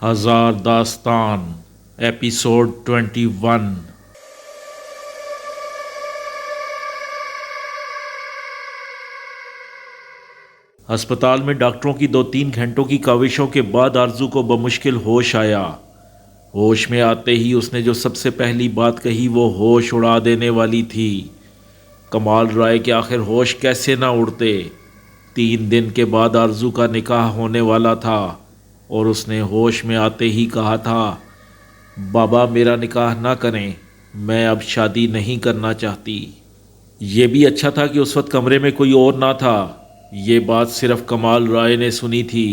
ہزار داستان ایپیسوڈ 21۔ ہسپتال میں ڈاکٹروں کی 2-3 گھنٹوں کی کاوشوں کے بعد آرزو کو بمشکل ہوش آیا۔ ہوش میں آتے ہی اس نے جو سب سے پہلی بات کہی وہ ہوش اڑا دینے والی تھی۔ کمال رائے کے آخر ہوش کیسے نہ اڑتے۔ 3 دن کے بعد آرزو کا نکاح ہونے والا تھا اور اس نے ہوش میں آتے ہی کہا تھا، بابا میرا نکاح نہ کریں، میں اب شادی نہیں کرنا چاہتی۔ یہ بھی اچھا تھا کہ اس وقت کمرے میں کوئی اور نہ تھا۔ یہ بات صرف کمال رائے نے سنی تھی۔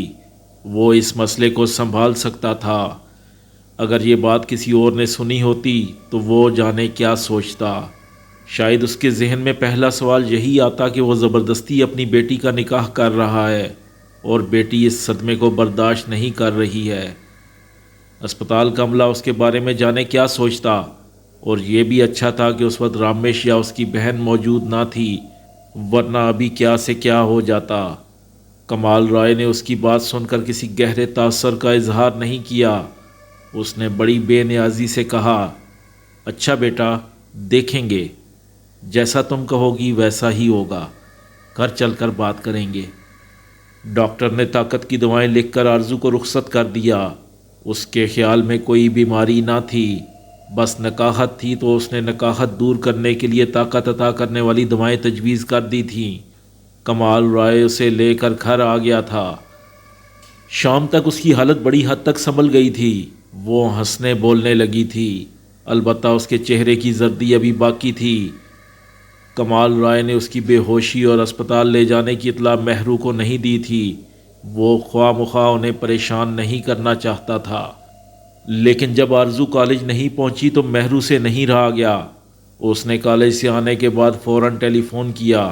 وہ اس مسئلے کو سنبھال سکتا تھا۔ اگر یہ بات کسی اور نے سنی ہوتی تو وہ جانے کیا سوچتا۔ شاید اس کے ذہن میں پہلا سوال یہی آتا کہ وہ زبردستی اپنی بیٹی کا نکاح کر رہا ہے اور بیٹی اس صدمے کو برداشت نہیں کر رہی ہے۔ اسپتال کا عملہ اس کے بارے میں جانے کیا سوچتا۔ اور یہ بھی اچھا تھا کہ اس وقت رامیش یا اس کی بہن موجود نہ تھی، ورنہ ابھی کیا سے کیا ہو جاتا۔ کمال رائے نے اس کی بات سن کر کسی گہرے تاثر کا اظہار نہیں کیا۔ اس نے بڑی بے نیازی سے کہا، اچھا بیٹا، دیکھیں گے، جیسا تم کہو گی ویسا ہی ہوگا، گھر چل کر بات کریں گے۔ ڈاکٹر نے طاقت کی دوائیں لکھ کر آرزو کو رخصت کر دیا۔ اس کے خیال میں کوئی بیماری نہ تھی، بس نکاہت تھی، تو اس نے نکاہت دور کرنے کے لیے طاقت عطا کرنے والی دوائیں تجویز کر دی تھیں۔ کمال رائے اسے لے کر گھر آ گیا تھا۔ شام تک اس کی حالت بڑی حد تک سنبھل گئی تھی۔ وہ ہنسنے بولنے لگی تھی، البتہ اس کے چہرے کی زردی ابھی باقی تھی۔ کمال رائے نے اس کی بے ہوشی اور اسپتال لے جانے کی اطلاع مہرو کو نہیں دی تھی۔ وہ خواہ مخواہ انہیں پریشان نہیں کرنا چاہتا تھا۔ لیکن جب آرزو کالج نہیں پہنچی تو مہرو سے نہیں رہا گیا۔ اس نے کالج سے آنے کے بعد فوراً ٹیلی فون کیا۔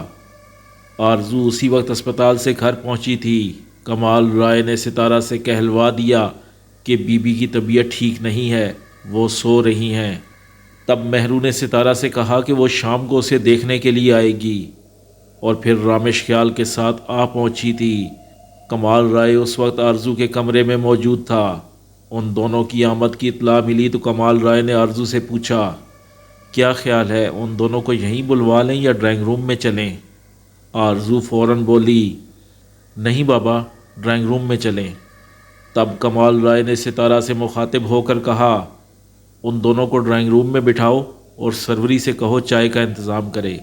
آرزو اسی وقت اسپتال سے گھر پہنچی تھی۔ کمال رائے نے ستارہ سے کہلوا دیا کہ بی بی کی طبیعت ٹھیک نہیں ہے، وہ سو رہی ہیں۔ تب مہرو نے ستارہ سے کہا کہ وہ شام کو اسے دیکھنے کے لیے آئے گی، اور پھر رامیش خیال کے ساتھ آ پہنچی تھی۔ کمال رائے اس وقت آرزو کے کمرے میں موجود تھا۔ ان دونوں کی آمد کی اطلاع ملی تو کمال رائے نے آرزو سے پوچھا، کیا خیال ہے ان دونوں کو یہیں بلوا لیں یا ڈرائنگ روم میں چلیں؟ آرزو فوراً بولی، نہیں بابا، ڈرائنگ روم میں چلیں۔ تب کمال رائے نے ستارہ سے مخاطب ہو کر کہا، ان دونوں کو ڈرائنگ روم میں بٹھاؤ اور سروری سے کہو چائے کا انتظام کرے۔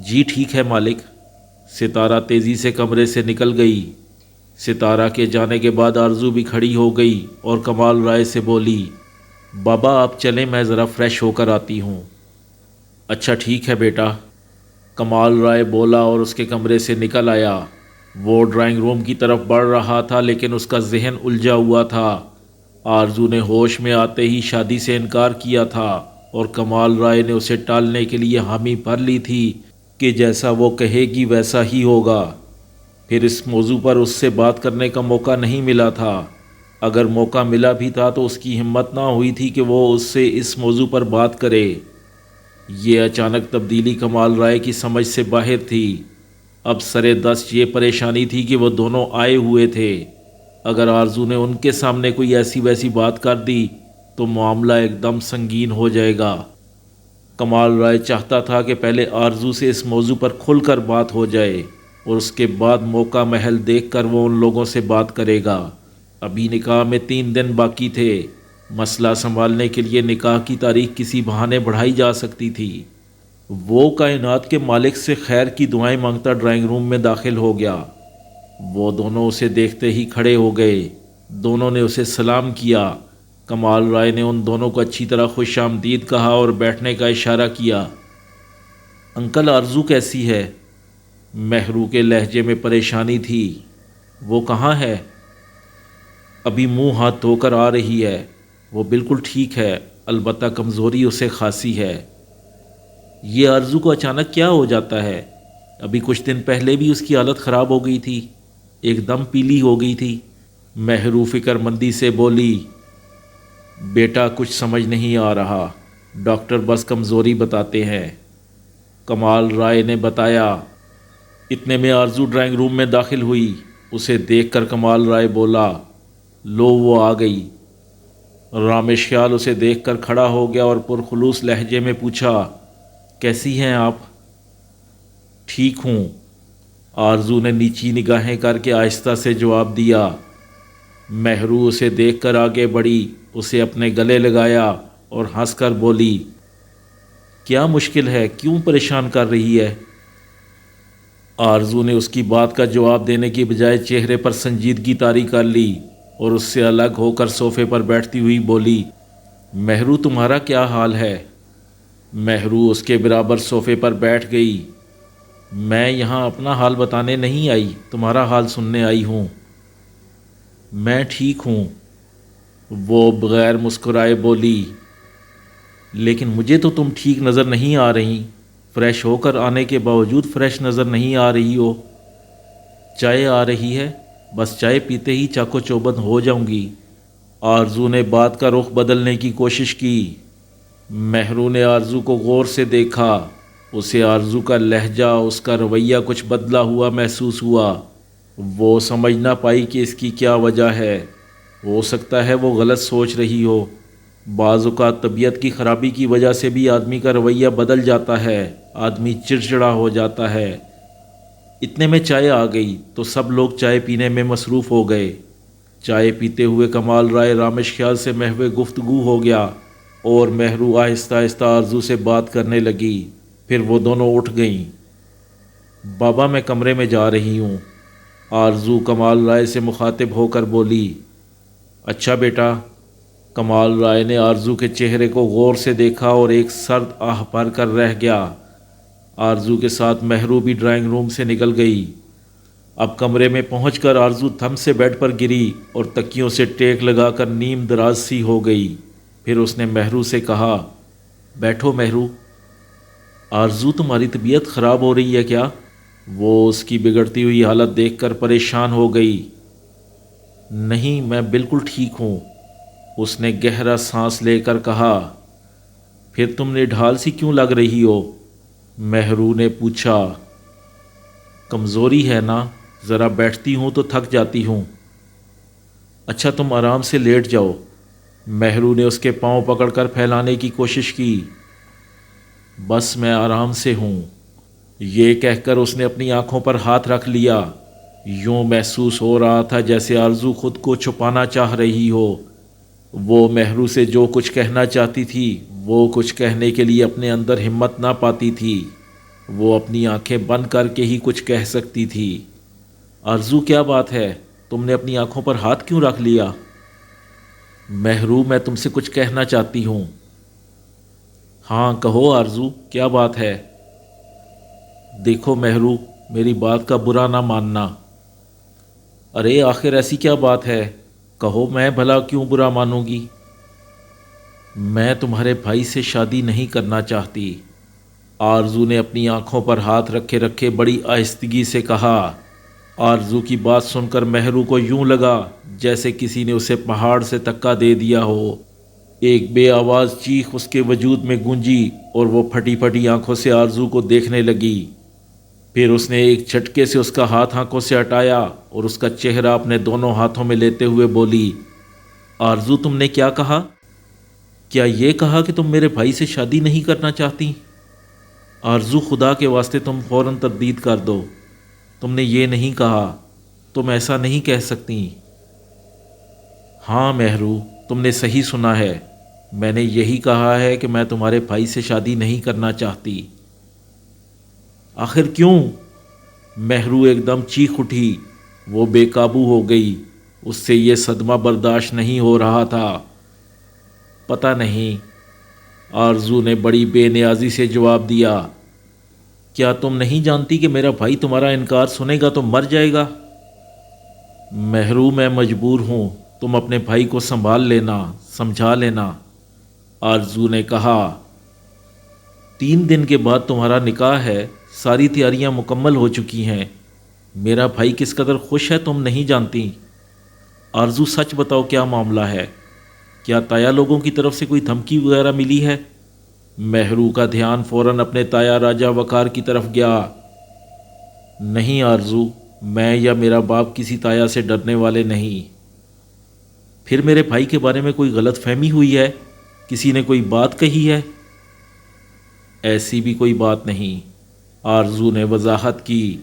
جی ٹھیک ہے مالک۔ ستارہ تیزی سے کمرے سے نکل گئی۔ ستارہ کے جانے کے بعد آرزو بھی کھڑی ہو گئی اور کمال رائے سے بولی، بابا آپ چلیں، میں ذرا فریش ہو کر آتی ہوں۔ اچھا ٹھیک ہے بیٹا، کمال رائے بولا اور اس کے کمرے سے نکل آیا۔ وہ ڈرائنگ روم کی طرف بڑھ رہا تھا لیکن اس کا ذہن الجھا ہوا تھا۔ آرزو نے ہوش میں آتے ہی شادی سے انکار کیا تھا اور کمال رائے نے اسے ٹالنے کے لیے حامی بھر لی تھی کہ جیسا وہ کہے گی ویسا ہی ہوگا۔ پھر اس موضوع پر اس سے بات کرنے کا موقع نہیں ملا تھا۔ اگر موقع ملا بھی تھا تو اس کی ہمت نہ ہوئی تھی کہ وہ اس سے اس موضوع پر بات کرے۔ یہ اچانک تبدیلی کمال رائے کی سمجھ سے باہر تھی۔ اب سرے دست یہ پریشانی تھی کہ وہ دونوں آئے ہوئے تھے۔ اگر آرزو نے ان کے سامنے کوئی ایسی ویسی بات کر دی تو معاملہ ایک دم سنگین ہو جائے گا۔ کمال رائے چاہتا تھا کہ پہلے آرزو سے اس موضوع پر کھل کر بات ہو جائے اور اس کے بعد موقع محل دیکھ کر وہ ان لوگوں سے بات کرے گا۔ ابھی نکاح میں 3 دن باقی تھے۔ مسئلہ سنبھالنے کے لیے نکاح کی تاریخ کسی بہانے بڑھائی جا سکتی تھی۔ وہ کائنات کے مالک سے خیر کی دعائیں مانگتا ڈرائنگ روم میں داخل ہو گیا۔ وہ دونوں اسے دیکھتے ہی کھڑے ہو گئے۔ دونوں نے اسے سلام کیا۔ کمال رائے نے ان دونوں کو اچھی طرح خوش آمدید کہا اور بیٹھنے کا اشارہ کیا۔ انکل آرزو کیسی ہے؟ مہرو کے لہجے میں پریشانی تھی۔ وہ کہاں ہے؟ ابھی منہ ہاتھ دھو کر آ رہی ہے۔ وہ بالکل ٹھیک ہے، البتہ کمزوری اسے خاصی ہے۔ یہ آرزو کو اچانک کیا ہو جاتا ہے؟ ابھی کچھ دن پہلے بھی اس کی حالت خراب ہو گئی تھی، ایک دم پیلی ہو گئی تھی۔ مہرو فکر مندی سے بولی، بیٹا کچھ سمجھ نہیں آ رہا، ڈاکٹر بس کمزوری بتاتے ہیں، کمال رائے نے بتایا۔ اتنے میں آرزو ڈرائنگ روم میں داخل ہوئی۔ اسے دیکھ کر کمال رائے بولا، لو وہ آ گئی۔ رامش خیال اسے دیکھ کر کھڑا ہو گیا اور پرخلوص لہجے میں پوچھا، کیسی ہیں آپ؟ ٹھیک ہوں، آرزو نے نیچی نگاہیں کر کے آہستہ سے جواب دیا۔ مہرو اسے دیکھ کر آگے بڑھی، اسے اپنے گلے لگایا اور ہنس کر بولی، کیا مشکل ہے؟ کیوں پریشان کر رہی ہے؟ آرزو نے اس کی بات کا جواب دینے کی بجائے چہرے پر سنجیدگی طاری کر لی اور اس سے الگ ہو کر صوفے پر بیٹھتی ہوئی بولی، مہرو تمہارا کیا حال ہے؟ مہرو اس کے برابر صوفے پر بیٹھ گئی۔ میں یہاں اپنا حال بتانے نہیں آئی، تمہارا حال سننے آئی ہوں۔ میں ٹھیک ہوں، وہ بغیر مسکرائے بولی، لیکن مجھے تو تم ٹھیک نظر نہیں آ رہی، فریش ہو کر آنے کے باوجود فریش نظر نہیں آ رہی ہو۔ چائے آ رہی ہے؟ بس چائے پیتے ہی چاقو چوبند ہو جاؤں گی۔ آرزو نے بات کا رخ بدلنے کی کوشش کی۔ مہرو نے آرزو کو غور سے دیکھا، اسے آرزو کا لہجہ، اس کا رویہ کچھ بدلا ہوا محسوس ہوا۔ وہ سمجھ نہ پائی کہ اس کی کیا وجہ ہے۔ ہو سکتا ہے وہ غلط سوچ رہی ہو۔ بعض اوقات طبیعت کی خرابی کی وجہ سے بھی آدمی کا رویہ بدل جاتا ہے، آدمی چڑچڑا ہو جاتا ہے۔ اتنے میں چائے آ گئی تو سب لوگ چائے پینے میں مصروف ہو گئے۔ چائے پیتے ہوئے کمال رائے رامش خیال سے محو گفتگو ہو گیا اور مہرو آہستہ آہستہ آرزو سے بات کرنے لگی۔ پھر وہ دونوں اٹھ گئیں۔ بابا میں کمرے میں جا رہی ہوں، آرزو کمال رائے سے مخاطب ہو کر بولی۔ اچھا بیٹا۔ کمال رائے نے آرزو کے چہرے کو غور سے دیکھا اور ایک سرد آہ بھر کر رہ گیا۔ آرزو کے ساتھ مہرو بھی ڈرائنگ روم سے نکل گئی۔ اب کمرے میں پہنچ کر آرزو تھم سے بیڈ پر گری اور تکیوں سے ٹیک لگا کر نیم دراز سی ہو گئی۔ پھر اس نے مہرو سے کہا، بیٹھو مہرو۔ آرزو تمہاری طبیعت خراب ہو رہی ہے کیا؟ وہ اس کی بگڑتی ہوئی حالت دیکھ کر پریشان ہو گئی۔ نہیں، میں بالکل ٹھیک ہوں، اس نے گہرا سانس لے کر کہا۔ پھر تم نے ڈھال سی کیوں لگ رہی ہو؟ مہرو نے پوچھا۔ کمزوری ہے نا، ذرا بیٹھتی ہوں تو تھک جاتی ہوں۔ اچھا تم آرام سے لیٹ جاؤ۔ مہرو نے اس کے پاؤں پکڑ کر پھیلانے کی کوشش کی۔ بس میں آرام سے ہوں، یہ کہہ کر اس نے اپنی آنکھوں پر ہاتھ رکھ لیا۔ یوں محسوس ہو رہا تھا جیسے آرزو خود کو چھپانا چاہ رہی ہو۔ وہ مہرو سے جو کچھ کہنا چاہتی تھی وہ کچھ کہنے کے لیے اپنے اندر ہمت نہ پاتی تھی۔ وہ اپنی آنکھیں بند کر کے ہی کچھ کہہ سکتی تھی۔ آرزو کیا بات ہے؟ تم نے اپنی آنکھوں پر ہاتھ کیوں رکھ لیا؟ مہرو میں تم سے کچھ کہنا چاہتی ہوں۔ ہاں کہو آرزو، کیا بات ہے؟ دیکھو مہرو، میری بات کا برا نہ ماننا۔ ارے آخر ایسی کیا بات ہے؟ کہو، میں بھلا کیوں برا مانوں گی؟ میں تمہارے بھائی سے شادی نہیں کرنا چاہتی، آرزو نے اپنی آنکھوں پر ہاتھ رکھے رکھے بڑی آہستگی سے کہا۔ آرزو کی بات سن کر مہرو کو یوں لگا جیسے کسی نے اسے پہاڑ سے دھکا دے دیا ہو۔ ایک بے آواز چیخ اس کے وجود میں گونجی اور وہ پھٹی پھٹی آنکھوں سے آرزو کو دیکھنے لگی۔ پھر اس نے ایک جھٹکے سے اس کا ہاتھ آنکھوں سے ہٹایا اور اس کا چہرہ اپنے دونوں ہاتھوں میں لیتے ہوئے بولی، آرزو تم نے کیا کہا؟ کیا یہ کہا کہ تم میرے بھائی سے شادی نہیں کرنا چاہتی؟ آرزو خدا کے واسطے تم فوراً تردید کر دو، تم نے یہ نہیں کہا، تم ایسا نہیں کہہ سکتی۔ ہاں مہرو، تم نے صحیح سنا ہے، میں نے یہی کہا ہے کہ میں تمہارے بھائی سے شادی نہیں کرنا چاہتی۔ آخر کیوں؟ مہرو ایک دم چیخ اٹھی، وہ بے قابو ہو گئی، اس سے یہ صدمہ برداشت نہیں ہو رہا تھا۔ پتہ نہیں، آرزو نے بڑی بے نیازی سے جواب دیا۔ کیا تم نہیں جانتی کہ میرا بھائی تمہارا انکار سنے گا تو مر جائے گا؟ مہرو میں مجبور ہوں، تم اپنے بھائی کو سنبھال لینا، سمجھا لینا، آرزو نے کہا۔ 3 دن کے بعد تمہارا نکاح ہے، ساری تیاریاں مکمل ہو چکی ہیں۔ میرا بھائی کس قدر خوش ہے تم نہیں جانتی۔ آرزو سچ بتاؤ، کیا معاملہ ہے؟ کیا تایا لوگوں کی طرف سے کوئی دھمکی وغیرہ ملی ہے؟ مہرو کا دھیان فوراً اپنے تایا راجہ وقار کی طرف گیا۔ نہیں آرزو، میں یا میرا باپ کسی تایا سے ڈرنے والے نہیں۔ پھر میرے بھائی کے بارے میں کوئی غلط فہمی ہوئی ہے؟ کسی نے کوئی بات کہی ہے؟ ایسی بھی کوئی بات نہیں، آرزو نے وضاحت کی۔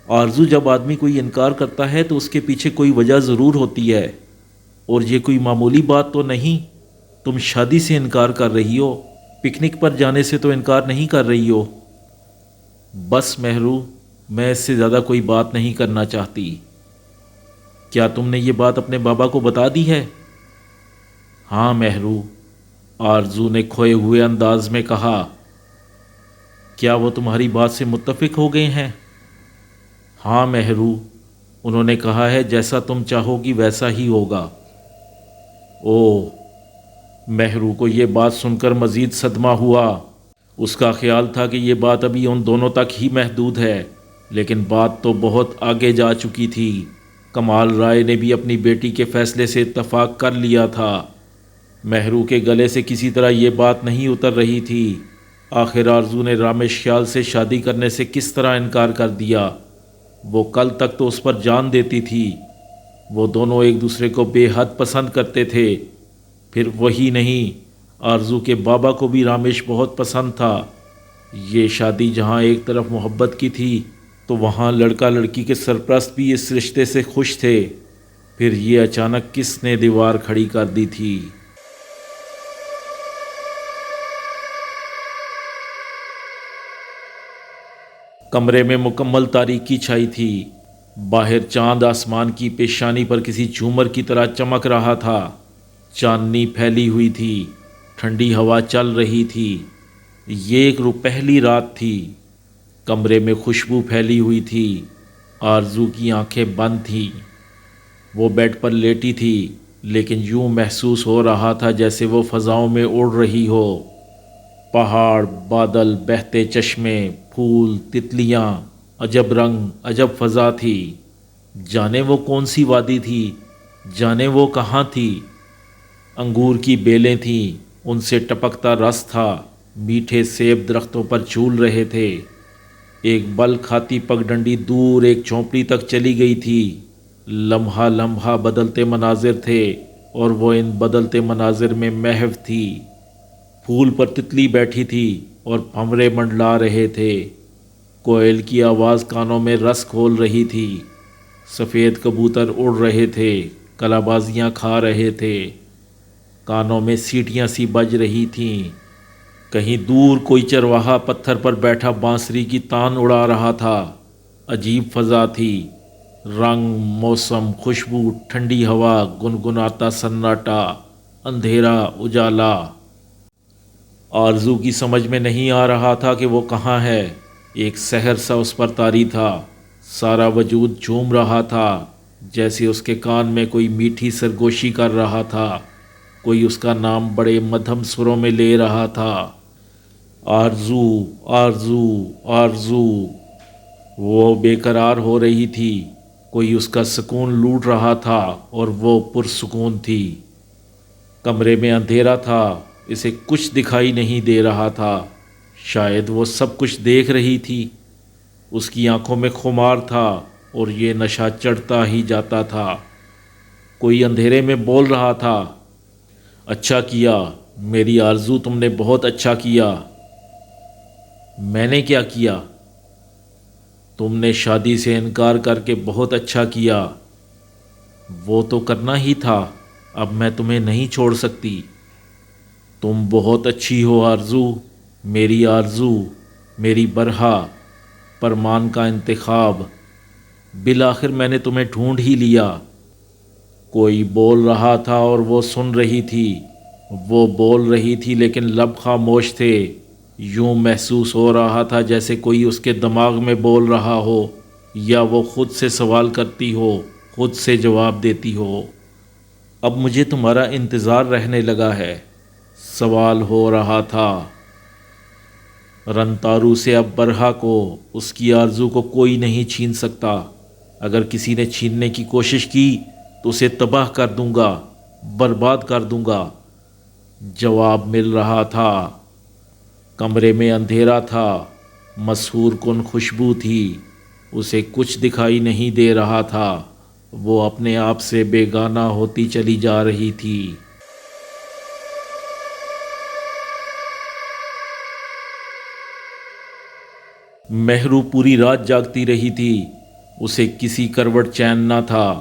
آرزو، جب آدمی کوئی انکار کرتا ہے تو اس کے پیچھے کوئی وجہ ضرور ہوتی ہے، اور یہ کوئی معمولی بات تو نہیں۔ تم شادی سے انکار کر رہی ہو، پکنک پر جانے سے تو انکار نہیں کر رہی ہو۔ بس مہرو، میں اس سے زیادہ کوئی بات نہیں کرنا چاہتی۔ کیا تم نے یہ بات اپنے بابا کو بتا دی ہے؟ ہاں مہرو، آرزو نے کھوئے ہوئے انداز میں کہا۔ کیا وہ تمہاری بات سے متفق ہو گئے ہیں؟ ہاں مہرو، انہوں نے کہا ہے جیسا تم چاہو گی ویسا ہی ہوگا۔ اوہ! مہرو کو یہ بات سن کر مزید صدمہ ہوا۔ اس کا خیال تھا کہ یہ بات ابھی ان دونوں تک ہی محدود ہے، لیکن بات تو بہت آگے جا چکی تھی۔ کمال رائے نے بھی اپنی بیٹی کے فیصلے سے اتفاق کر لیا تھا۔ مہرو کے گلے سے کسی طرح یہ بات نہیں اتر رہی تھی۔ آخر آرزو نے رامیش خیال سے شادی کرنے سے کس طرح انکار کر دیا؟ وہ کل تک تو اس پر جان دیتی تھی۔ وہ دونوں ایک دوسرے کو بے حد پسند کرتے تھے۔ پھر وہی نہیں، آرزو کے بابا کو بھی رامیش بہت پسند تھا۔ یہ شادی جہاں ایک طرف محبت کی تھی تو وہاں لڑکا لڑکی کے سرپرست بھی اس رشتے سے خوش تھے۔ پھر یہ اچانک کس نے دیوار کھڑی کر دی تھی؟ کمرے میں مکمل تاریکی چھائی تھی۔ باہر چاند آسمان کی پیشانی پر کسی جھومر کی طرح چمک رہا تھا۔ چاندنی پھیلی ہوئی تھی، ٹھنڈی ہوا چل رہی تھی۔ یہ ایک پہلی رات تھی۔ کمرے میں خوشبو پھیلی ہوئی تھی۔ آرزو کی آنکھیں بند تھیں۔ وہ بیڈ پر لیٹی تھی، لیکن یوں محسوس ہو رہا تھا جیسے وہ فضاؤں میں اڑ رہی ہو۔ پہاڑ، بادل، بہتے چشمے، پھول، تتلیاں، عجب رنگ، عجب فضا تھی۔ جانے وہ کون سی وادی تھی، جانے وہ کہاں تھی۔ انگور کی بیلیں تھیں، ان سے ٹپکتا رس تھا۔ میٹھے سیب درختوں پر جھول رہے تھے۔ ایک بل کھاتی پگڈنڈی دور ایک جھونپڑی تک چلی گئی تھی۔ لمحہ لمحہ بدلتے مناظر تھے، اور وہ ان بدلتے مناظر میں محو تھی۔ پھول پر تتلی بیٹھی تھی اور بھنورے منڈلا رہے تھے۔ کوئل کی آواز کانوں میں رس کھول رہی تھی۔ سفید کبوتر اڑ رہے تھے، کلا بازیاں کھا رہے تھے۔ کانوں میں سیٹیاں سی بج رہی تھیں۔ کہیں دور کوئی چرواہا پتھر پر بیٹھا بانسری کی تان اڑا رہا تھا۔ عجیب فضا تھی، رنگ، موسم، خوشبو، ٹھنڈی ہوا، گنگناتا سناٹا، اندھیرا، اجالا۔ آرزو کی سمجھ میں نہیں آ رہا تھا کہ وہ کہاں ہے۔ ایک سحر سا اس پر طاری تھا۔ سارا وجود جھوم رہا تھا، جیسے اس کے کان میں کوئی میٹھی سرگوشی کر رہا تھا، کوئی اس کا نام بڑے مدھم سروں میں لے رہا تھا۔ آرزو، آرزو، آرزو۔ وہ بے قرار ہو رہی تھی۔ کوئی اس کا سکون لوٹ رہا تھا اور وہ پرسکون تھی۔ کمرے میں اندھیرا تھا، اسے کچھ دکھائی نہیں دے رہا تھا۔ شاید وہ سب کچھ دیکھ رہی تھی۔ اس کی آنکھوں میں خمار تھا اور یہ نشہ چڑھتا ہی جاتا تھا۔ کوئی اندھیرے میں بول رہا تھا، اچھا کیا میری آرزو، تم نے بہت اچھا کیا۔ میں نے کیا کیا؟ تم نے شادی سے انکار کر کے بہت اچھا کیا۔ وہ تو کرنا ہی تھا، اب میں تمہیں نہیں چھوڑ سکتی۔ تم بہت اچھی ہو آرزو، میری آرزو، میری برہا، پرمان کا انتخاب۔ بالآخر میں نے تمہیں ڈھونڈ ہی لیا۔ کوئی بول رہا تھا اور وہ سن رہی تھی۔ وہ بول رہی تھی لیکن لب خاموش تھے۔ یوں محسوس ہو رہا تھا جیسے کوئی اس کے دماغ میں بول رہا ہو، یا وہ خود سے سوال کرتی ہو، خود سے جواب دیتی ہو۔ اب مجھے تمہارا انتظار رہنے لگا ہے، سوال ہو رہا تھا۔ رنتارو سے اب برہا کو، اس کی آرزو کو کوئی نہیں چھین سکتا۔ اگر کسی نے چھیننے کی کوشش کی تو اسے تباہ کر دوں گا، برباد کر دوں گا۔ جواب مل رہا تھا۔ کمرے میں اندھیرا تھا، مسحور کن خوشبو تھی، اسے کچھ دکھائی نہیں دے رہا تھا۔ وہ اپنے آپ سے بیگانہ ہوتی چلی جا رہی تھی۔ مہرو پوری رات جاگتی رہی تھی، اسے کسی کروٹ چین نہ تھا،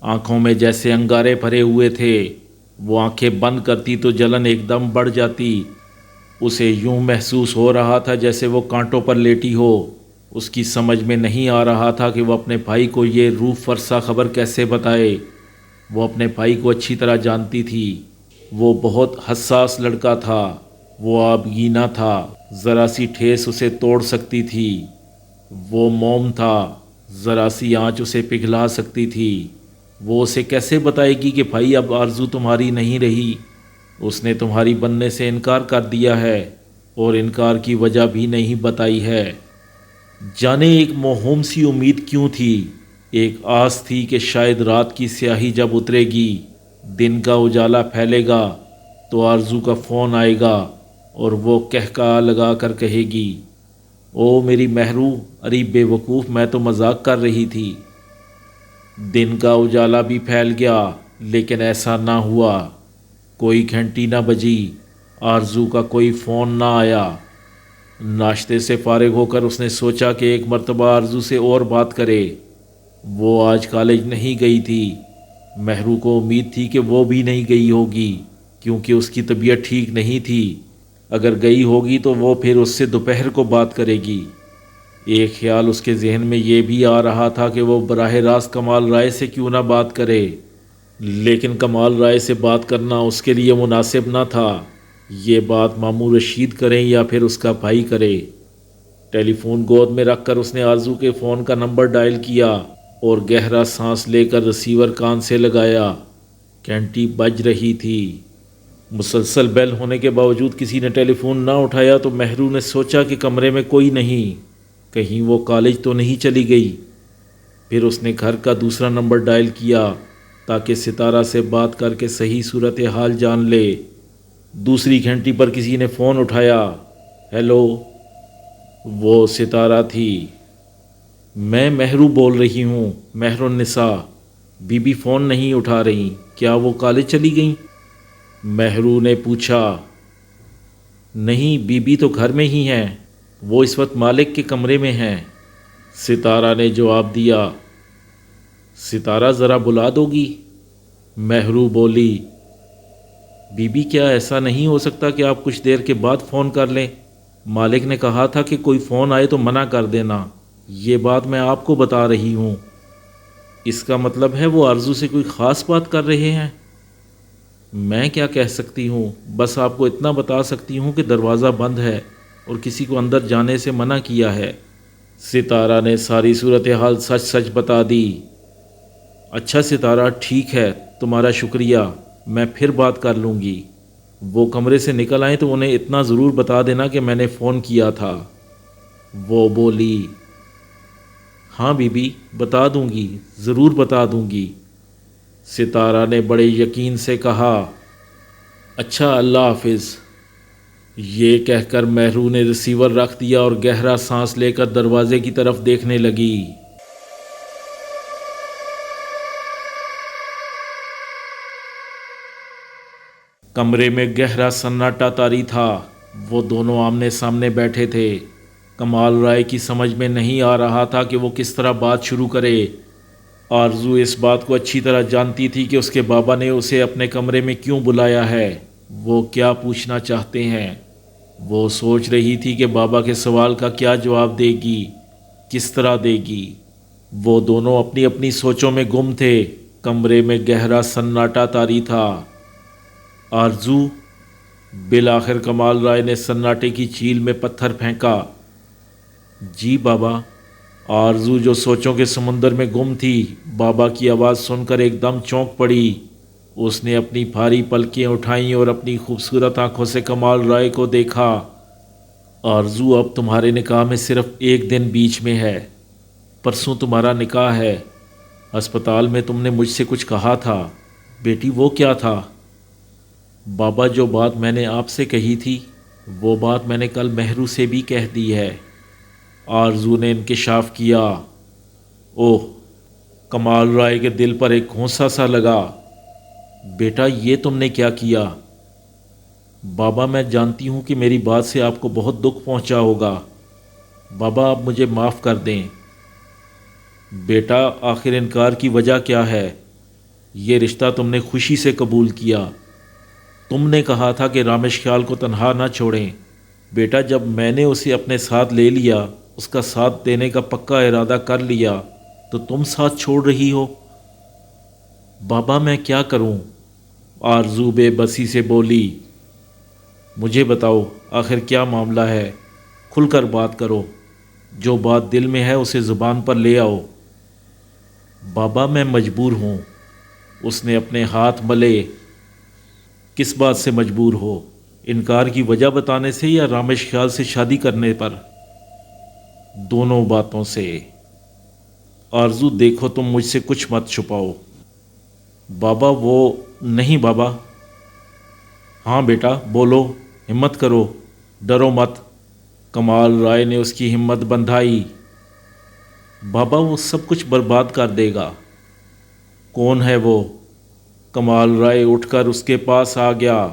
آنکھوں میں جیسے انگارے بھرے ہوئے تھے۔ وہ آنکھیں بند کرتی تو جلن ایک دم بڑھ جاتی، اسے یوں محسوس ہو رہا تھا جیسے وہ کانٹوں پر لیٹی ہو۔ اس کی سمجھ میں نہیں آ رہا تھا کہ وہ اپنے بھائی کو یہ روح فرسا خبر کیسے بتائے۔ وہ اپنے بھائی کو اچھی طرح جانتی تھی، وہ بہت حساس لڑکا تھا، وہ آبگینہ تھا، ذرا سی ٹھیس اسے توڑ سکتی تھی۔ وہ موم تھا، ذرا سی آنچ اسے پگھلا سکتی تھی۔ وہ اسے کیسے بتائے گی کہ بھائی اب آرزو تمہاری نہیں رہی، اس نے تمہاری بننے سے انکار کر دیا ہے، اور انکار کی وجہ بھی نہیں بتائی ہے۔ جانے ایک موہوم سی امید کیوں تھی، ایک آس تھی کہ شاید رات کی سیاہی جب اترے گی، دن کا اجالا پھیلے گا تو آرزو کا فون آئے گا اور وہ کہکہا لگا کر کہے گی، او میری مہرو، ارے بے وقوف، میں تو مذاق کر رہی تھی۔ دن کا اجالا بھی پھیل گیا، لیکن ایسا نہ ہوا۔ کوئی گھنٹی نہ بجی، آرزو کا کوئی فون نہ آیا۔ ناشتے سے فارغ ہو کر اس نے سوچا کہ ایک مرتبہ آرزو سے اور بات کرے۔ وہ آج کالج نہیں گئی تھی، مہرو کو امید تھی کہ وہ بھی نہیں گئی ہوگی، کیونکہ اس کی طبیعت ٹھیک نہیں تھی۔ اگر گئی ہوگی تو وہ پھر اس سے دوپہر کو بات کرے گی۔ ایک خیال اس کے ذہن میں یہ بھی آ رہا تھا کہ وہ براہ راست کمال رائے سے کیوں نہ بات کرے، لیکن کمال رائے سے بات کرنا اس کے لیے مناسب نہ تھا۔ یہ بات ماموں رشید کریں یا پھر اس کا بھائی کرے۔ ٹیلی فون گود میں رکھ کر اس نے آرزو کے فون کا نمبر ڈائل کیا اور گہرا سانس لے کر ریسیور کان سے لگایا۔ گھنٹی بج رہی تھی۔ مسلسل بیل ہونے کے باوجود کسی نے ٹیلی فون نہ اٹھایا تو مہرو نے سوچا کہ کمرے میں کوئی نہیں، کہیں وہ کالج تو نہیں چلی گئی۔ پھر اس نے گھر کا دوسرا نمبر ڈائل کیا تاکہ ستارہ سے بات کر کے صحیح صورتحال جان لے۔ دوسری گھنٹی پر کسی نے فون اٹھایا۔ ہیلو، وہ ستارہ تھی۔ میں مہرو بول رہی ہوں، مہر النساء۔ بی بی فون نہیں اٹھا رہی، کیا وہ کالج چلی گئیں؟ مہرو نے پوچھا۔ نہیں، بی بی تو گھر میں ہی ہیں، وہ اس وقت مالک کے کمرے میں ہیں، ستارہ نے جواب دیا۔ ستارہ ذرا بلا دو گی؟ مہرو بولی۔ بی بی کیا ایسا نہیں ہو سکتا کہ آپ کچھ دیر کے بعد فون کر لیں؟ مالک نے کہا تھا کہ کوئی فون آئے تو منع کر دینا، یہ بات میں آپ کو بتا رہی ہوں۔ اس کا مطلب ہے وہ آرزو سے کوئی خاص بات کر رہے ہیں؟ میں کیا کہہ سکتی ہوں، بس آپ کو اتنا بتا سکتی ہوں کہ دروازہ بند ہے اور کسی کو اندر جانے سے منع کیا ہے۔ ستارہ نے ساری صورتحال سچ سچ بتا دی۔ اچھا ستارہ، ٹھیک ہے، تمہارا شکریہ، میں پھر بات کر لوں گی۔ وہ کمرے سے نکل آئیں تو انہیں اتنا ضرور بتا دینا کہ میں نے فون کیا تھا۔ وہ بولی۔ ہاں بی بی، بتا دوں گی، ضرور بتا دوں گی، ستارہ نے بڑے یقین سے کہا۔ اچھا، اللہ حافظ۔ یہ کہہ کر مہرو نے ریسیور رکھ دیا اور گہرا سانس لے کر دروازے کی طرف دیکھنے لگی۔ کمرے میں گہرا سناٹا طاری تھا۔ وہ دونوں آمنے سامنے بیٹھے تھے۔ کمال رائے کی سمجھ میں نہیں آ رہا تھا کہ وہ کس طرح بات شروع کرے۔ آرزو اس بات کو اچھی طرح جانتی تھی کہ اس کے بابا نے اسے اپنے کمرے میں کیوں بلایا ہے، وہ کیا پوچھنا چاہتے ہیں۔ وہ سوچ رہی تھی کہ بابا کے سوال کا کیا جواب دے گی، کس طرح دے گی۔ وہ دونوں اپنی اپنی سوچوں میں گم تھے۔ کمرے میں گہرا سناٹا طاری تھا۔ آرزو، بالآخر کمال رائے نے سناٹے کی چیل میں پتھر پھینکا۔ جی بابا۔ آرزو جو سوچوں کے سمندر میں گم تھی، بابا کی آواز سن کر ایک دم چونک پڑی۔ اس نے اپنی بھاری پلکیں اٹھائیں اور اپنی خوبصورت آنکھوں سے کمال رائے کو دیکھا۔ آرزو، اب تمہارے نکاح میں صرف ایک دن بیچ میں ہے، پرسوں تمہارا نکاح ہے۔ ہسپتال میں تم نے مجھ سے کچھ کہا تھا، بیٹی وہ کیا تھا؟ بابا، جو بات میں نے آپ سے کہی تھی وہ بات میں نے کل مہرو سے بھی کہہ دی ہے، آرزو نے انکشاف کیا۔ اوہ! کمال رائے کے دل پر ایک گھونسا سا لگا۔ بیٹا یہ تم نے کیا کیا؟ بابا میں جانتی ہوں کہ میری بات سے آپ کو بہت دکھ پہنچا ہوگا۔ بابا آپ مجھے معاف کر دیں۔ بیٹا آخر انکار کی وجہ کیا ہے؟ یہ رشتہ تم نے خوشی سے قبول کیا۔ تم نے کہا تھا کہ رامش خیال کو تنہا نہ چھوڑیں۔ بیٹا جب میں نے اسے اپنے ساتھ لے لیا، اس کا ساتھ دینے کا پکا ارادہ کر لیا، تو تم ساتھ چھوڑ رہی ہو۔ بابا میں کیا کروں؟ آرزو بے بسی سے بولی۔ مجھے بتاؤ آخر کیا معاملہ ہے؟ کھل کر بات کرو، جو بات دل میں ہے اسے زبان پر لے آؤ۔ بابا میں مجبور ہوں۔ اس نے اپنے ہاتھ ملے۔ کس بات سے مجبور ہو؟ انکار کی وجہ بتانے سے یا رامش خیال سے شادی کرنے پر؟ دونوں باتوں سے۔ آرزو دیکھو تم مجھ سے کچھ مت چھپاؤ۔ بابا وہ نہیں بابا۔ ہاں بیٹا بولو، ہمت کرو، ڈرو مت۔ کمال رائے نے اس کی ہمت بندھائی۔ بابا وہ سب کچھ برباد کر دے گا۔ کون ہے وہ؟ کمال رائے اٹھ کر اس کے پاس آ گیا۔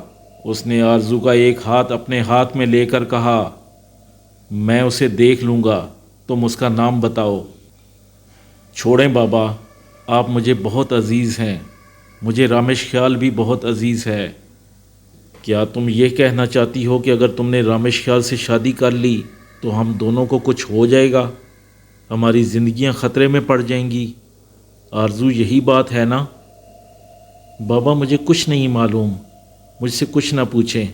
اس نے آرزو کا ایک ہاتھ اپنے ہاتھ میں لے کر کہا، میں اسے دیکھ لوں گا، تم اس کا نام بتاؤ۔ چھوڑیں بابا، آپ مجھے بہت عزیز ہیں، مجھے رامش خیال بھی بہت عزیز ہے۔ کیا تم یہ کہنا چاہتی ہو کہ اگر تم نے رامش خیال سے شادی کر لی تو ہم دونوں کو کچھ ہو جائے گا، ہماری زندگیاں خطرے میں پڑ جائیں گی؟ آرزو یہی بات ہے نا؟ بابا مجھے کچھ نہیں معلوم، مجھ سے کچھ نہ پوچھیں۔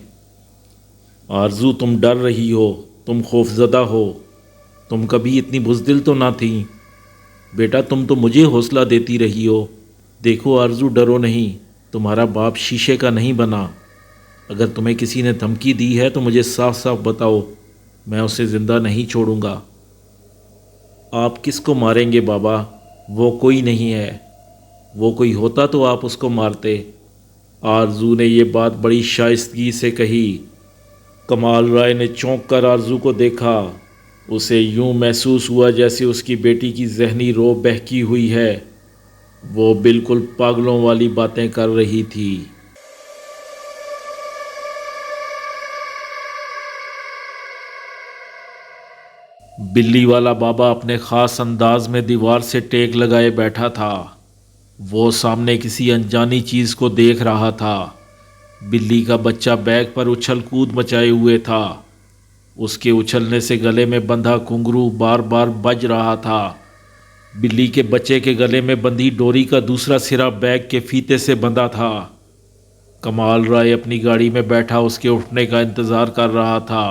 آرزو تم ڈر رہی ہو، تم خوف زدہ ہو، تم کبھی اتنی بزدل تو نہ تھیں۔ بیٹا تم تو مجھے حوصلہ دیتی رہی ہو۔ دیکھو آرزو ڈرو نہیں، تمہارا باپ شیشے کا نہیں بنا۔ اگر تمہیں کسی نے دھمکی دی ہے تو مجھے صاف صاف بتاؤ، میں اسے زندہ نہیں چھوڑوں گا۔ آپ کس کو ماریں گے بابا؟ وہ کوئی نہیں ہے، وہ کوئی ہوتا تو آپ اس کو مارتے۔ آرزو نے یہ بات بڑی شائستگی سے کہی۔ کمال رائے نے چونک کر آرزو کو دیکھا۔ اسے یوں محسوس ہوا جیسے اس کی بیٹی کی ذہنی رو بہکی ہوئی ہے۔ وہ بالکل پاگلوں والی باتیں کر رہی تھی۔ بلی والا بابا اپنے خاص انداز میں دیوار سے ٹیک لگائے بیٹھا تھا۔ وہ سامنے کسی انجانی چیز کو دیکھ رہا تھا۔ بلی کا بچہ بیگ پر اچھل کود مچائے ہوئے تھا۔ اس کے اچھلنے سے گلے میں بندھا گھنگرو بار بار بج رہا تھا۔ بلی کے بچے کے گلے میں بندھی ڈوری کا دوسرا سرا بیگ کے فیتے سے بندھا تھا۔ کمال رائے اپنی گاڑی میں بیٹھا اس کے اٹھنے کا انتظار کر رہا تھا۔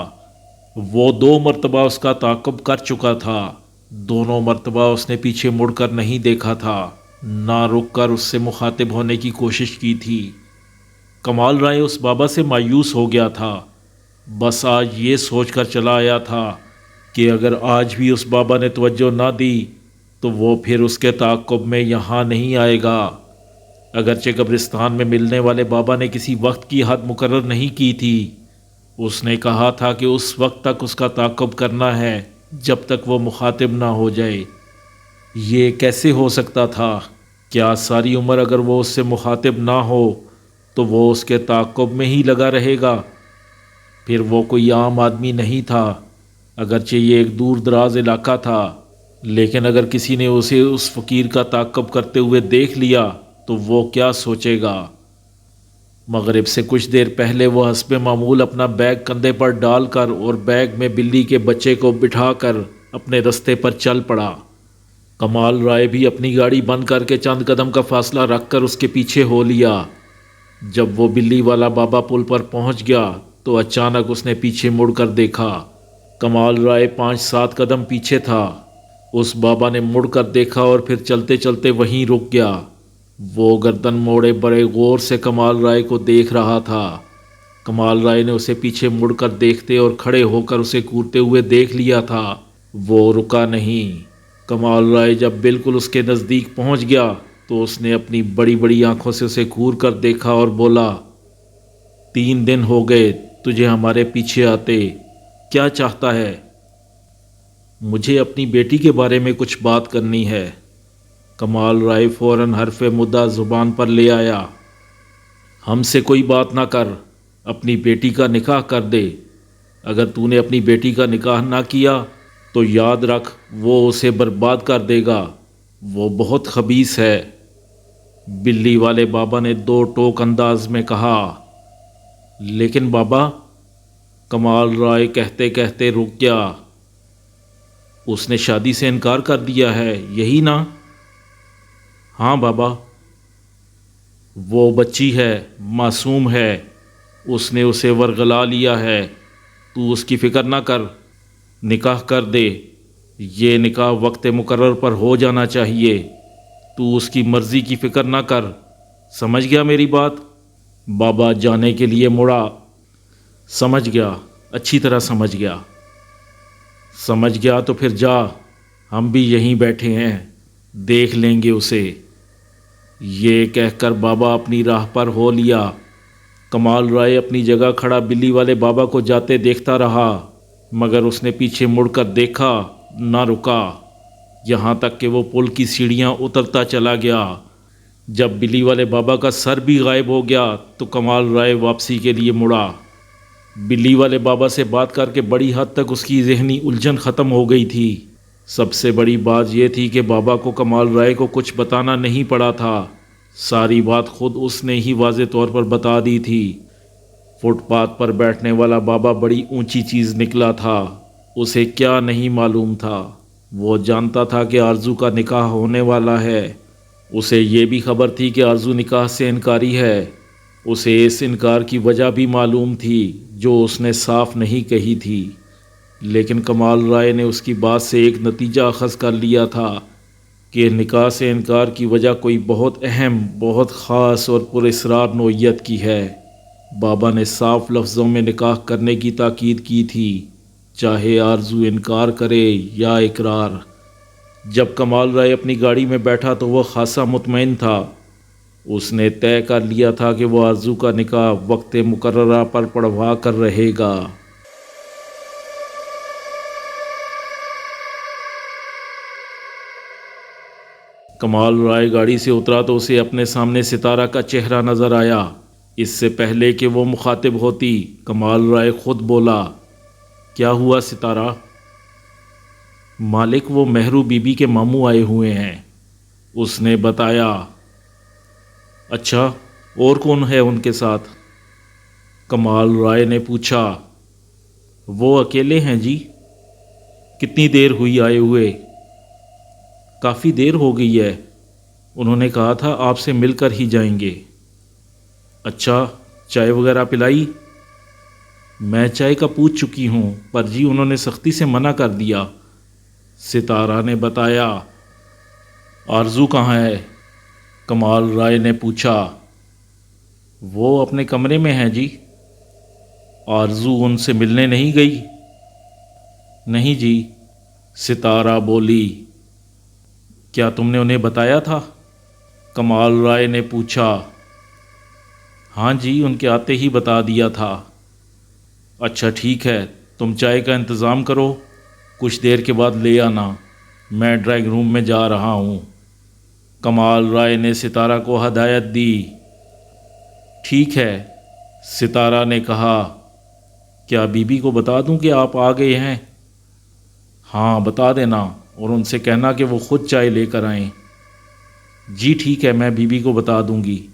وہ 2 مرتبہ اس کا تعاقب کر چکا تھا۔ دونوں مرتبہ اس نے پیچھے مڑ کر نہیں دیکھا تھا، نہ رک کر اس سے مخاطب ہونے کی کوشش کی تھی۔ کمال رائے اس بابا سے مایوس ہو گیا تھا۔ بس آج یہ سوچ کر چلا آیا تھا کہ اگر آج بھی اس بابا نے توجہ نہ دی تو وہ پھر اس کے تعاقب میں یہاں نہیں آئے گا۔ اگرچہ قبرستان میں ملنے والے بابا نے کسی وقت کی حد مقرر نہیں کی تھی، اس نے کہا تھا کہ اس وقت تک اس کا تعاقب کرنا ہے جب تک وہ مخاطب نہ ہو جائے۔ یہ کیسے ہو سکتا تھا؟ کیا ساری عمر اگر وہ اس سے مخاطب نہ ہو تو وہ اس کے تعاقب میں ہی لگا رہے گا؟ پھر وہ کوئی عام آدمی نہیں تھا، اگرچہ یہ ایک دور دراز علاقہ تھا، لیکن اگر کسی نے اسے اس فقیر کا تعاقب کرتے ہوئے دیکھ لیا تو وہ کیا سوچے گا؟ مغرب سے کچھ دیر پہلے وہ حسب معمول اپنا بیگ کندھے پر ڈال کر اور بیگ میں بلی کے بچے کو بٹھا کر اپنے رستے پر چل پڑا۔ کمال رائے بھی اپنی گاڑی بند کر کے چند قدم کا فاصلہ رکھ کر اس کے پیچھے ہو لیا۔ جب وہ بلی والا بابا پل پر پہنچ گیا تو اچانک اس نے پیچھے مڑ کر دیکھا۔ کمال رائے 5-7 قدم پیچھے تھا۔ اس بابا نے مڑ کر دیکھا اور پھر چلتے چلتے وہیں رک گیا۔ وہ گردن موڑے بڑے غور سے کمال رائے کو دیکھ رہا تھا۔ کمال رائے نے اسے پیچھے مڑ کر دیکھتے اور کھڑے ہو کر اسے گھورتے ہوئے دیکھ لیا تھا۔ وہ رکا نہیں۔ کمال رائے جب بالکل اس کے نزدیک پہنچ گیا تو اس نے اپنی بڑی بڑی آنکھوں سے اسے گھور کر دیکھا اور بولا، 3 دن ہو گئے تجھے ہمارے پیچھے آتے، کیا چاہتا ہے؟ مجھے اپنی بیٹی کے بارے میں کچھ بات کرنی ہے۔ کمال رائے فوراً حرف مدعا زبان پر لے آیا۔ ہم سے کوئی بات نہ کر، اپنی بیٹی کا نکاح کر دے۔ اگر تو نے اپنی بیٹی کا نکاح نہ کیا تو یاد رکھ وہ اسے برباد کر دے گا، وہ بہت خبیث ہے۔ بلی والے بابا نے دو ٹوک انداز میں کہا۔ لیکن بابا، کمال رائے کہتے کہتے رک گیا۔ اس نے شادی سے انکار کر دیا ہے، یہی نا؟ ہاں بابا، وہ بچی ہے، معصوم ہے، اس نے اسے ورغلا لیا ہے، تو اس کی فکر نہ کر، نکاح کر دے۔ یہ نکاح وقت مقرر پر ہو جانا چاہیے، تو اس کی مرضی کی فکر نہ کر، سمجھ گیا میری بات؟ بابا جانے کے لیے مڑا۔ سمجھ گیا، اچھی طرح سمجھ گیا۔ سمجھ گیا تو پھر جا، ہم بھی یہیں بیٹھے ہیں، دیکھ لیں گے اسے۔ یہ کہہ کر بابا اپنی راہ پر ہو لیا۔ کمال رائے اپنی جگہ کھڑا بلی والے بابا کو جاتے دیکھتا رہا، مگر اس نے پیچھے مڑ کر دیکھا نہ، رکا، یہاں تک کہ وہ پل کی سیڑھیاں اترتا چلا گیا۔ جب بلی والے بابا کا سر بھی غائب ہو گیا تو کمال رائے واپسی کے لیے مڑا۔ بلی والے بابا سے بات کر کے بڑی حد تک اس کی ذہنی الجھن ختم ہو گئی تھی۔ سب سے بڑی بات یہ تھی کہ بابا کو کمال رائے کو کچھ بتانا نہیں پڑا تھا، ساری بات خود اس نے ہی واضح طور پر بتا دی تھی۔ فٹ پاتھ پر بیٹھنے والا بابا بڑی اونچی چیز نکلا تھا، اسے کیا نہیں معلوم تھا؟ وہ جانتا تھا کہ آرزو کا نکاح ہونے والا ہے، اسے یہ بھی خبر تھی کہ آرزو نکاح سے انکاری ہے، اسے اس انکار کی وجہ بھی معلوم تھی جو اس نے صاف نہیں کہی تھی، لیکن کمال رائے نے اس کی بات سے ایک نتیجہ اخذ کر لیا تھا کہ نکاح سے انکار کی وجہ کوئی بہت اہم، بہت خاص اور پراسرار نوعیت کی ہے۔ بابا نے صاف لفظوں میں نکاح کرنے کی تاکید کی تھی، چاہے آرزو انکار کرے یا اقرار۔ جب کمال رائے اپنی گاڑی میں بیٹھا تو وہ خاصا مطمئن تھا، اس نے طے کر لیا تھا کہ وہ آرزو کا نکاح وقت مقررہ پر پڑھوا کر رہے گا۔ کمال رائے گاڑی سے اترا تو اسے اپنے سامنے ستارہ کا چہرہ نظر آیا۔ اس سے پہلے کہ وہ مخاطب ہوتی، کمال رائے خود بولا۔ کیا ہوا ستارہ؟ مالک، وہ مہرو بی بی کے ماموں آئے ہوئے ہیں، اس نے بتایا۔ اچھا، اور کون ہے ان کے ساتھ؟ کمال رائے نے پوچھا۔ وہ اکیلے ہیں جی۔ کتنی دیر ہوئی آئے ہوئے؟ کافی دیر ہو گئی ہے، انہوں نے کہا تھا آپ سے مل کر ہی جائیں گے۔ اچھا، چائے وغیرہ پلائی؟ میں چائے کا پوچھ چکی ہوں، پر جی انہوں نے سختی سے منع کر دیا، ستارہ نے بتایا۔ آرزو کہاں ہے؟ کمال رائے نے پوچھا۔ وہ اپنے کمرے میں ہیں جی۔ آرزو ان سے ملنے نہیں گئی؟ نہیں جی، ستارہ بولی۔ کیا تم نے انہیں بتایا تھا؟ کمال رائے نے پوچھا۔ ہاں جی، ان کے آتے ہی بتا دیا تھا۔ اچھا ٹھیک ہے، تم چائے کا انتظام کرو، کچھ دیر کے بعد لے آنا، میں ڈرائنگ روم میں جا رہا ہوں۔ کمال رائے نے ستارہ کو ہدایت دی۔ ٹھیک ہے، ستارہ نے کہا۔ کیا بی بی کو بتا دوں کہ آپ آ گئے ہیں؟ ہاں بتا دینا، اور ان سے کہنا کہ وہ خود چائے لے کر آئیں۔ جی ٹھیک ہے، میں بی بی کو بتا دوں گی۔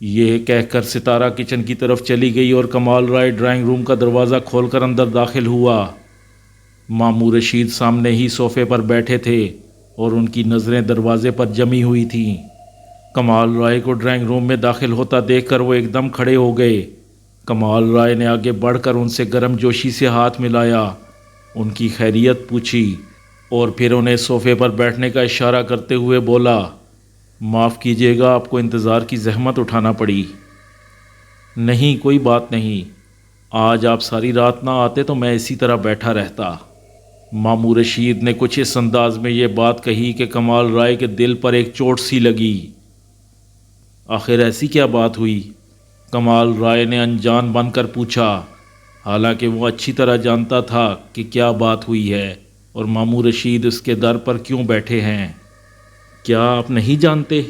یہ کہہ کر ستارہ کچن کی طرف چلی گئی اور کمال رائے ڈرائنگ روم کا دروازہ کھول کر اندر داخل ہوا۔ ماموں رشید سامنے ہی صوفے پر بیٹھے تھے اور ان کی نظریں دروازے پر جمی ہوئی تھیں۔ کمال رائے کو ڈرائنگ روم میں داخل ہوتا دیکھ کر وہ ایک دم کھڑے ہو گئے۔ کمال رائے نے آگے بڑھ کر ان سے گرم جوشی سے ہاتھ ملایا، ان کی خیریت پوچھی اور پھر انہیں صوفے پر بیٹھنے کا اشارہ کرتے ہوئے بولا، معاف کیجیے گا آپ کو انتظار کی زحمت اٹھانا پڑی۔ نہیں، کوئی بات نہیں، آج آپ ساری رات نہ آتے تو میں اسی طرح بیٹھا رہتا۔ ماموں رشید نے کچھ اس انداز میں یہ بات کہی کہ کمال رائے کے دل پر ایک چوٹ سی لگی۔ آخر ایسی کیا بات ہوئی؟ کمال رائے نے انجان بن کر پوچھا، حالانکہ وہ اچھی طرح جانتا تھا کہ کیا بات ہوئی ہے اور ماموں رشید اس کے در پر کیوں بیٹھے ہیں۔ کیا آپ نہیں جانتے؟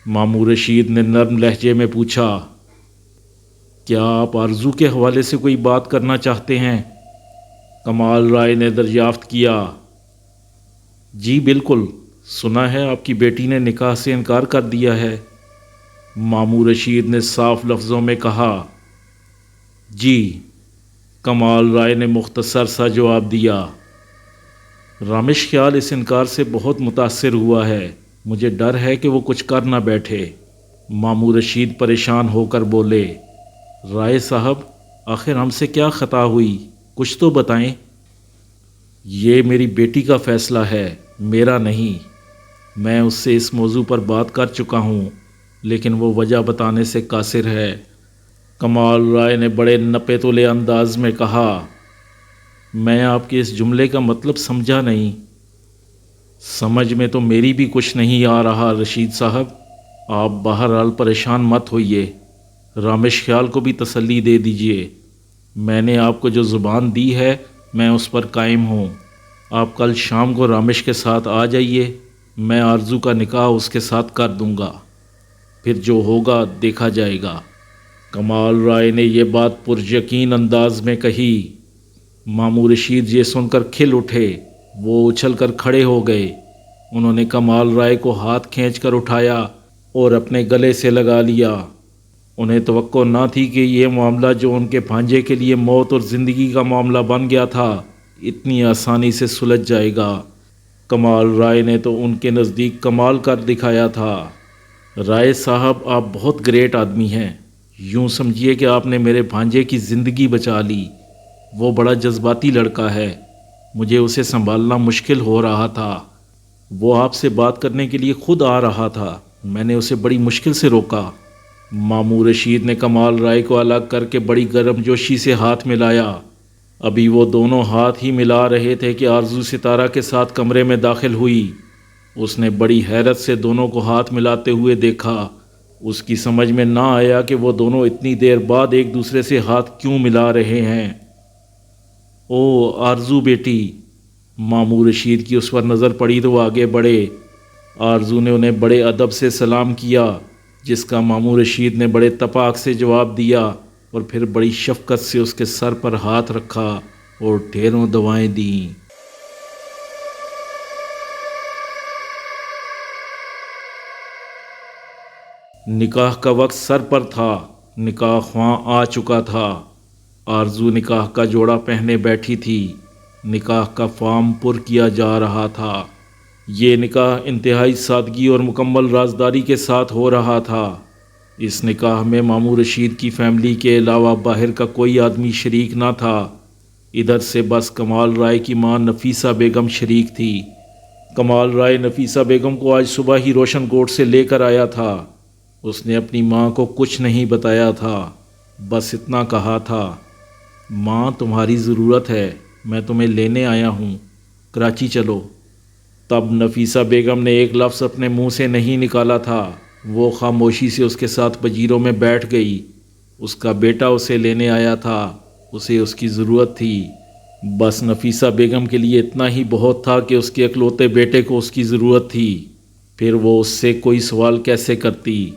ماموں رشید نے نرم لہجے میں پوچھا۔ کیا آپ آرزو کے حوالے سے کوئی بات کرنا چاہتے ہیں؟ کمال رائے نے دریافت کیا۔ جی بالکل، سنا ہے آپ کی بیٹی نے نکاح سے انکار کر دیا ہے، ماموں رشید نے صاف لفظوں میں کہا۔ جی، کمال رائے نے مختصر سا جواب دیا۔ رامش خیال اس انکار سے بہت متاثر ہوا ہے، مجھے ڈر ہے کہ وہ کچھ کر نہ بیٹھے، ماموں رشید پریشان ہو کر بولے۔ رائے صاحب، آخر ہم سے کیا خطا ہوئی، کچھ تو بتائیں۔ یہ میری بیٹی کا فیصلہ ہے، میرا نہیں۔ میں اس سے اس موضوع پر بات کر چکا ہوں، لیکن وہ وجہ بتانے سے قاصر ہے، کمال رائے نے بڑے نپے تلے انداز میں کہا۔ میں آپ کے اس جملے کا مطلب سمجھا نہیں۔ سمجھ میں تو میری بھی کچھ نہیں آ رہا رشید صاحب، آپ بہرحال پریشان مت ہوئیے، رامش خیال کو بھی تسلی دے دیجئے، میں نے آپ کو جو زبان دی ہے میں اس پر قائم ہوں۔ آپ کل شام کو رامش کے ساتھ آ جائیے، میں آرزو کا نکاح اس کے ساتھ کر دوں گا، پھر جو ہوگا دیکھا جائے گا۔ کمال رائے نے یہ بات پریقین انداز میں کہی۔ ماموں رشید یہ سن کر کھل اٹھے، وہ اچھل کر کھڑے ہو گئے، انہوں نے کمال رائے کو ہاتھ کھینچ کر اٹھایا اور اپنے گلے سے لگا لیا۔ انہیں توقع نہ تھی کہ یہ معاملہ جو ان کے بھانجے کے لیے موت اور زندگی کا معاملہ بن گیا تھا اتنی آسانی سے سلجھ جائے گا۔ کمال رائے نے تو ان کے نزدیک کمال کر دکھایا تھا۔ رائے صاحب، آپ بہت گریٹ آدمی ہیں، یوں سمجھیے کہ آپ نے میرے بھانجے کی زندگی بچا لی، وہ بڑا جذباتی لڑکا ہے، مجھے اسے سنبھالنا مشکل ہو رہا تھا، وہ آپ سے بات کرنے کے لیے خود آ رہا تھا، میں نے اسے بڑی مشکل سے روکا۔ ماموں رشید نے کمال رائے کو الگ کر کے بڑی گرم جوشی سے ہاتھ ملایا۔ ابھی وہ دونوں ہاتھ ہی ملا رہے تھے کہ آرزو ستارہ کے ساتھ کمرے میں داخل ہوئی۔ اس نے بڑی حیرت سے دونوں کو ہاتھ ملاتے ہوئے دیکھا، اس کی سمجھ میں نہ آیا کہ وہ دونوں اتنی دیر بعد ایک دوسرے سے ہاتھ کیوں ملا رہے ہیں۔ او آرزو بیٹی، ماموں رشید کی اس پر نظر پڑی تو وہ آگے بڑھے۔ آرزو نے انہیں بڑے ادب سے سلام کیا، جس کا ماموں رشید نے بڑے تپاک سے جواب دیا اور پھر بڑی شفقت سے اس کے سر پر ہاتھ رکھا اور ڈھیروں دعائیں دیں۔ نکاح کا وقت سر پر تھا، نکاح خواں آ چکا تھا، آرزو نکاح کا جوڑا پہنے بیٹھی تھی، نکاح کا فارم پر کیا جا رہا تھا۔ یہ نکاح انتہائی سادگی اور مکمل رازداری کے ساتھ ہو رہا تھا۔ اس نکاح میں ماموں رشید کی فیملی کے علاوہ باہر کا کوئی آدمی شریک نہ تھا، ادھر سے بس کمال رائے کی ماں نفیسہ بیگم شریک تھی۔ کمال رائے نفیسہ بیگم کو آج صبح ہی روشن کوٹ سے لے کر آیا تھا۔ اس نے اپنی ماں کو کچھ نہیں بتایا تھا، بس اتنا کہا تھا، ماں تمہاری ضرورت ہے، میں تمہیں لینے آیا ہوں، کراچی چلو۔ تب نفیسہ بیگم نے ایک لفظ اپنے منہ سے نہیں نکالا تھا، وہ خاموشی سے اس کے ساتھ پجیروں میں بیٹھ گئی۔ اس کا بیٹا اسے لینے آیا تھا، اسے اس کی ضرورت تھی، بس نفیسہ بیگم کے لیے اتنا ہی بہت تھا کہ اس کے اکلوتے بیٹے کو اس کی ضرورت تھی، پھر وہ اس سے کوئی سوال کیسے کرتی۔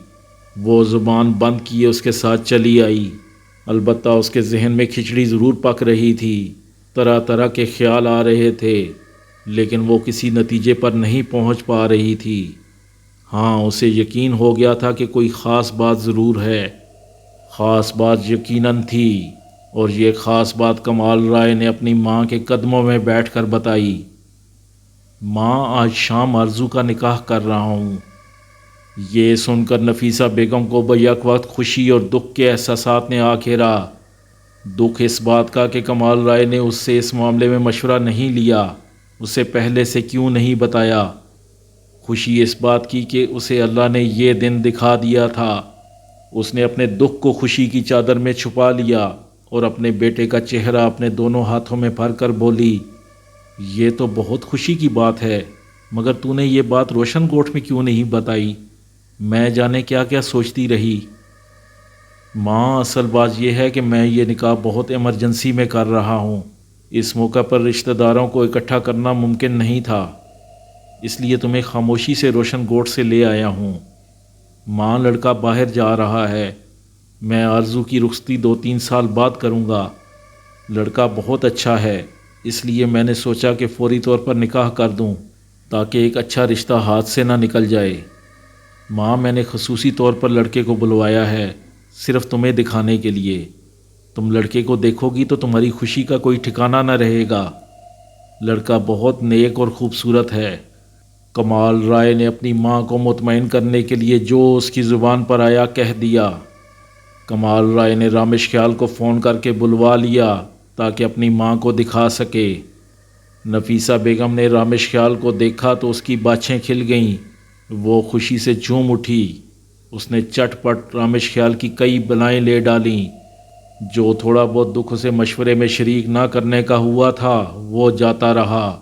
وہ زبان بند کیے اس کے ساتھ چلی آئی، البتہ اس کے ذہن میں کھچڑی ضرور پک رہی تھی، طرح طرح کے خیال آ رہے تھے، لیکن وہ کسی نتیجے پر نہیں پہنچ پا رہی تھی۔ ہاں، اسے یقین ہو گیا تھا کہ کوئی خاص بات ضرور ہے، خاص بات یقیناً تھی، اور یہ خاص بات کمال رائے نے اپنی ماں کے قدموں میں بیٹھ کر بتائی۔ ماں، آج شام آرزو کا نکاح کر رہا ہوں۔ یہ سن کر نفیسہ بیگم کو بیک وقت خوشی اور دکھ کے احساسات نے آ گھیرا۔ دکھ اس بات کا کہ کمال رائے نے اس سے اس معاملے میں مشورہ نہیں لیا، اسے پہلے سے کیوں نہیں بتایا۔ خوشی اس بات کی کہ اسے اللہ نے یہ دن دکھا دیا تھا۔ اس نے اپنے دکھ کو خوشی کی چادر میں چھپا لیا اور اپنے بیٹے کا چہرہ اپنے دونوں ہاتھوں میں بھر کر بولی، یہ تو بہت خوشی کی بات ہے، مگر تو نے یہ بات روشن کوٹ میں کیوں نہیں بتائی؟ میں جانے کیا کیا سوچتی رہی۔ ماں، اصل بات یہ ہے کہ میں یہ نکاح بہت ایمرجنسی میں کر رہا ہوں، اس موقع پر رشتہ داروں کو اکٹھا کرنا ممکن نہیں تھا۔ اس لیے تمہیں خاموشی سے روشن گوٹ سے لے آیا ہوں۔ ماں، لڑکا باہر جا رہا ہے، میں آرزو کی رخصتی 2-3 سال بعد کروں گا۔ لڑکا بہت اچھا ہے، اس لیے میں نے سوچا کہ فوری طور پر نکاح کر دوں تاکہ ایک اچھا رشتہ ہاتھ سے نہ نکل جائے۔ ماں، میں نے خصوصی طور پر لڑکے کو بلوایا ہے، صرف تمہیں دکھانے کے لیے۔ تم لڑکے کو دیکھو گی تو تمہاری خوشی کا کوئی ٹھکانہ نہ رہے گا۔ لڑکا بہت نیک اور خوبصورت ہے۔ کمال رائے نے اپنی ماں کو مطمئن کرنے کے لیے جو اس کی زبان پر آیا کہہ دیا۔ کمال رائے نے رامش خیال کو فون کر کے بلوا لیا تاکہ اپنی ماں کو دکھا سکے۔ نفیسہ بیگم نے رامش خیال کو دیکھا تو اس کی باچھیں کھل گئیں، وہ خوشی سے جھوم اٹھی۔ اس نے چٹ پٹ رامش خیال کی کئی بلائیں لے ڈالیں۔ جو تھوڑا بہت دکھ اسے مشورے میں شریک نہ کرنے کا ہوا تھا وہ جاتا رہا۔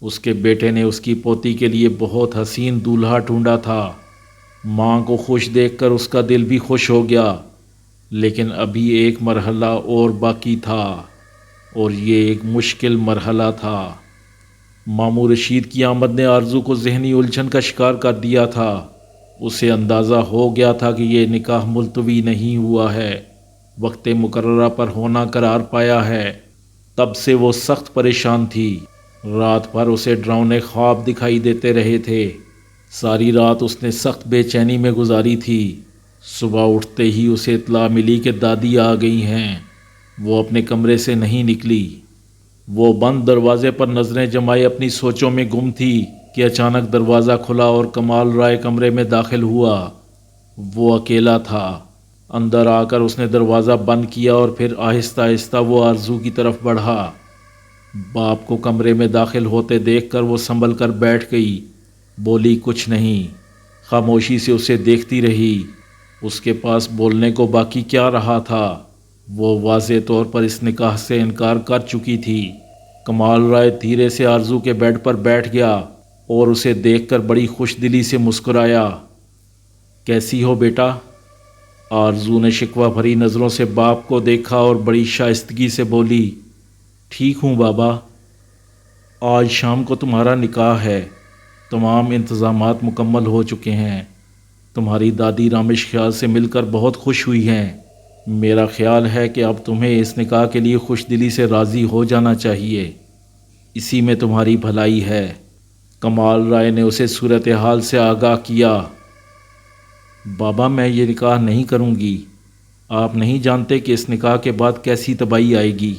اس کے بیٹے نے اس کی پوتی کے لیے بہت حسین دولہا ڈھونڈا تھا۔ ماں کو خوش دیکھ کر اس کا دل بھی خوش ہو گیا، لیکن ابھی ایک مرحلہ اور باقی تھا، اور یہ ایک مشکل مرحلہ تھا۔ ماموں رشید کی آمد نے آرزو کو ذہنی الجھن کا شکار کر دیا تھا۔ اسے اندازہ ہو گیا تھا کہ یہ نکاح ملتوی نہیں ہوا ہے، وقت مقررہ پر ہونا قرار پایا ہے۔ تب سے وہ سخت پریشان تھی۔ رات بھر اسے ڈراؤنے خواب دکھائی دیتے رہے تھے۔ ساری رات اس نے سخت بے چینی میں گزاری تھی۔ صبح اٹھتے ہی اسے اطلاع ملی کہ دادی آ گئی ہیں۔ وہ اپنے کمرے سے نہیں نکلی۔ وہ بند دروازے پر نظریں جمائے اپنی سوچوں میں گم تھی کہ اچانک دروازہ کھلا اور کمال رائے کمرے میں داخل ہوا۔ وہ اکیلا تھا۔ اندر آ کر اس نے دروازہ بند کیا اور پھر آہستہ آہستہ وہ آرزو کی طرف بڑھا۔ باپ کو کمرے میں داخل ہوتے دیکھ کر وہ سنبھل کر بیٹھ گئی، بولی کچھ نہیں، خاموشی سے اسے دیکھتی رہی۔ اس کے پاس بولنے کو باقی کیا رہا تھا؟ وہ واضح طور پر اس نکاح سے انکار کر چکی تھی۔ کمال رائے دھیرے سے آرزو کے بیڈ پر بیٹھ گیا اور اسے دیکھ کر بڑی خوش دلی سے مسکرایا۔ کیسی ہو بیٹا؟ آرزو نے شکوہ بھری نظروں سے باپ کو دیکھا اور بڑی شائستگی سے بولی، ٹھیک ہوں بابا، آج شام کو تمہارا نکاح ہے، تمام انتظامات مکمل ہو چکے ہیں، تمہاری دادی رامش خیال سے مل کر بہت خوش ہوئی ہیں، میرا خیال ہے کہ اب تمہیں اس نکاح کے لیے خوش دلی سے راضی ہو جانا چاہیے، اسی میں تمہاری بھلائی ہے۔ کمال رائے نے اسے صورتحال سے آگاہ کیا۔ بابا، میں یہ نکاح نہیں کروں گی، آپ نہیں جانتے کہ اس نکاح کے بعد کیسی تباہی آئے گی۔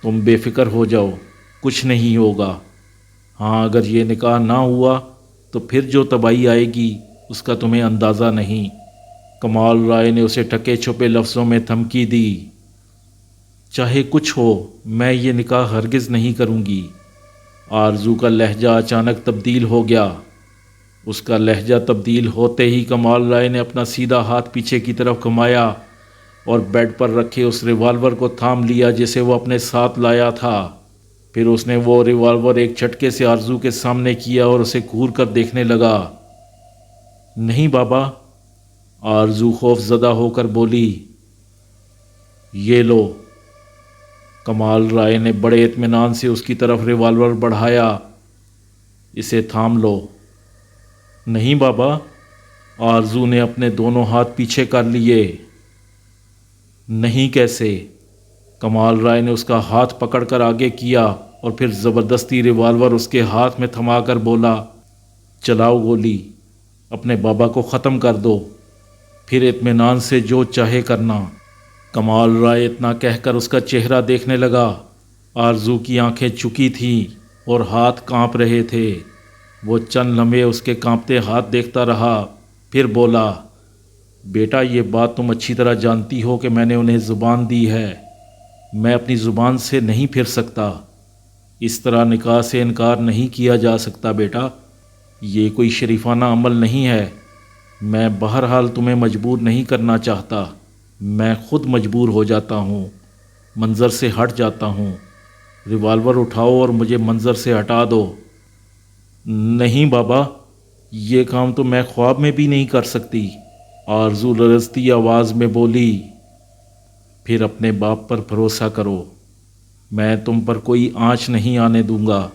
تم بے فکر ہو جاؤ، کچھ نہیں ہوگا۔ ہاں، اگر یہ نکاح نہ ہوا تو پھر جو تباہی آئے گی اس کا تمہیں اندازہ نہیں۔ کمال رائے نے اسے ٹھکے چھپے لفظوں میں دھمکی دی۔ چاہے کچھ ہو، میں یہ نکاح ہرگز نہیں کروں گی۔ آرزو کا لہجہ اچانک تبدیل ہو گیا۔ اس کا لہجہ تبدیل ہوتے ہی کمال رائے نے اپنا سیدھا ہاتھ پیچھے کی طرف گھمایا اور بیڈ پر رکھے اس ریوالور کو تھام لیا جسے وہ اپنے ساتھ لایا تھا۔ پھر اس نے وہ ریوالور ایک جھٹکے سے آرزو کے سامنے کیا اور اسے گھور کر دیکھنے لگا۔ نہیں بابا، آرزو خوف زدہ ہو کر بولی۔ یہ لو۔ کمال رائے نے بڑے اطمینان سے اس کی طرف ریوالور بڑھایا۔ اسے تھام لو۔ نہیں بابا، آرزو نے اپنے دونوں ہاتھ پیچھے کر لیے۔ نہیں کیسے؟ کمال رائے نے اس کا ہاتھ پکڑ کر آگے کیا اور پھر زبردستی ریوالور اس کے ہاتھ میں تھما کر بولا، چلاؤ گولی، اپنے بابا کو ختم کر دو، پھر اطمینان سے جو چاہے کرنا۔ کمال رائے اتنا کہہ کر اس کا چہرہ دیکھنے لگا۔ آرزو کی آنکھیں چکی تھیں اور ہاتھ کانپ رہے تھے۔ وہ چند لمحے اس کے کانپتے ہاتھ دیکھتا رہا، پھر بولا، بیٹا، یہ بات تم اچھی طرح جانتی ہو کہ میں نے انہیں زبان دی ہے، میں اپنی زبان سے نہیں پھر سکتا۔ اس طرح نکاح سے انکار نہیں کیا جا سکتا بیٹا، یہ کوئی شریفانہ عمل نہیں ہے۔ میں بہرحال تمہیں مجبور نہیں کرنا چاہتا، میں خود مجبور ہو جاتا ہوں، منظر سے ہٹ جاتا ہوں۔ ریوالور اٹھاؤ اور مجھے منظر سے ہٹا دو۔ نہیں بابا، یہ کام تو میں خواب میں بھی نہیں کر سکتی، آرزو لرزتی آواز میں بولی۔ پھر اپنے باپ پر بھروسہ کرو، میں تم پر کوئی آنچ نہیں آنے دوں گا،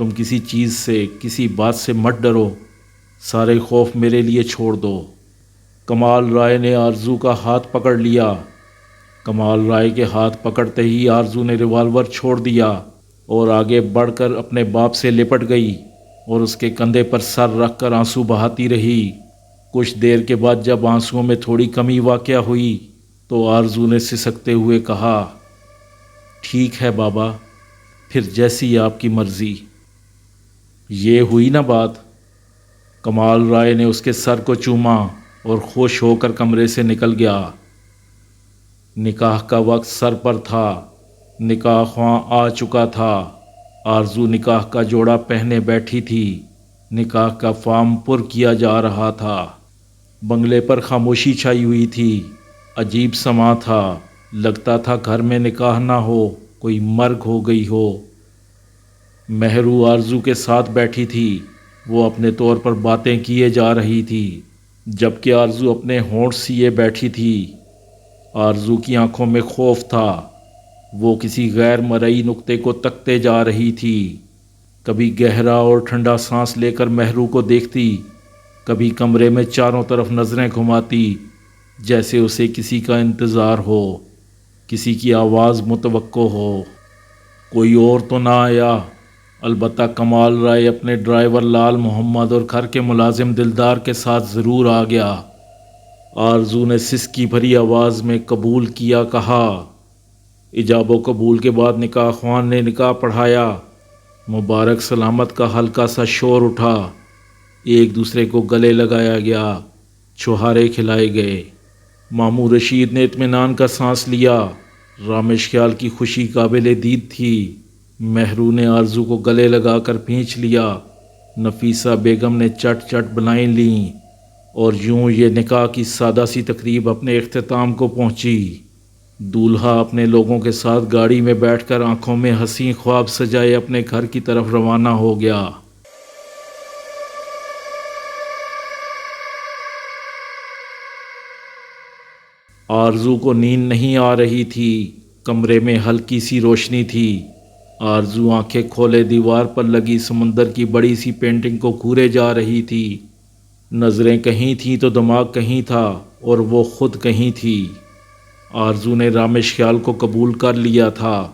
تم کسی چیز سے، کسی بات سے مت ڈرو، سارے خوف میرے لیے چھوڑ دو۔ کمال رائے نے آرزو کا ہاتھ پکڑ لیا۔ کمال رائے کے ہاتھ پکڑتے ہی آرزو نے ریوالور چھوڑ دیا اور آگے بڑھ کر اپنے باپ سے لپٹ گئی اور اس کے کندھے پر سر رکھ کر آنسو بہاتی رہی۔ کچھ دیر کے بعد جب آنسوؤں میں تھوڑی کمی واقع ہوئی تو آرزو نے سسکتے ہوئے کہا، ٹھیک ہے بابا، پھر جیسی آپ کی مرضی۔ یہ ہوئی نا بات۔ کمال رائے نے اس کے سر کو چوما اور خوش ہو کر کمرے سے نکل گیا۔ نکاح کا وقت سر پر تھا، نکاح خواں آ چکا تھا۔ آرزو نکاح کا جوڑا پہنے بیٹھی تھی، نکاح کا فارم پر کیا جا رہا تھا۔ بنگلے پر خاموشی چھائی ہوئی تھی، عجیب سماں تھا، لگتا تھا گھر میں نکاح نہ ہو، کوئی مرگ ہو گئی ہو۔ مہرو آرزو کے ساتھ بیٹھی تھی، وہ اپنے طور پر باتیں کیے جا رہی تھی، جبکہ آرزو اپنے ہونٹ سیے بیٹھی تھی۔ آرزو کی آنکھوں میں خوف تھا، وہ کسی غیر مرئی نقطے کو تکتے جا رہی تھی۔ کبھی گہرا اور ٹھنڈا سانس لے کر مہرو کو دیکھتی، کبھی کمرے میں چاروں طرف نظریں گھماتی، جیسے اسے کسی کا انتظار ہو، کسی کی آواز متوقع ہو۔ کوئی اور تو نہ آیا، البتہ کمال رائے اپنے ڈرائیور لال محمد اور گھر کے ملازم دلدار کے ساتھ ضرور آ گیا۔ آرزو نے سسکی بھری آواز میں قبول کیا کہا۔ ایجاب و قبول کے بعد نکاح خوان نے نکاح پڑھایا۔ مبارک سلامت کا ہلکا سا شور اٹھا، ایک دوسرے کو گلے لگایا گیا، چھہارے کھلائے گئے۔ ماموں رشید نے اطمینان کا سانس لیا، رامش خیال کی خوشی قابل دید تھی۔ مہرو نے آرزو کو گلے لگا کر کھینچ لیا، نفیسہ بیگم نے چٹ چٹ بلائیں لیں، اور یوں یہ نکاح کی سادہ سی تقریب اپنے اختتام کو پہنچی۔ دولہا اپنے لوگوں کے ساتھ گاڑی میں بیٹھ کر آنکھوں میں حسین خواب سجائے اپنے گھر کی طرف روانہ ہو گیا۔ آرزو کو نیند نہیں آ رہی تھی، کمرے میں ہلکی سی روشنی تھی۔ آرزو آنکھیں کھولے دیوار پر لگی سمندر کی بڑی سی پینٹنگ کو گھورے جا رہی تھی۔ نظریں کہیں تھیں تو دماغ کہیں تھا، اور وہ خود کہیں تھی۔ آرزو نے رامش خیال کو قبول کر لیا تھا،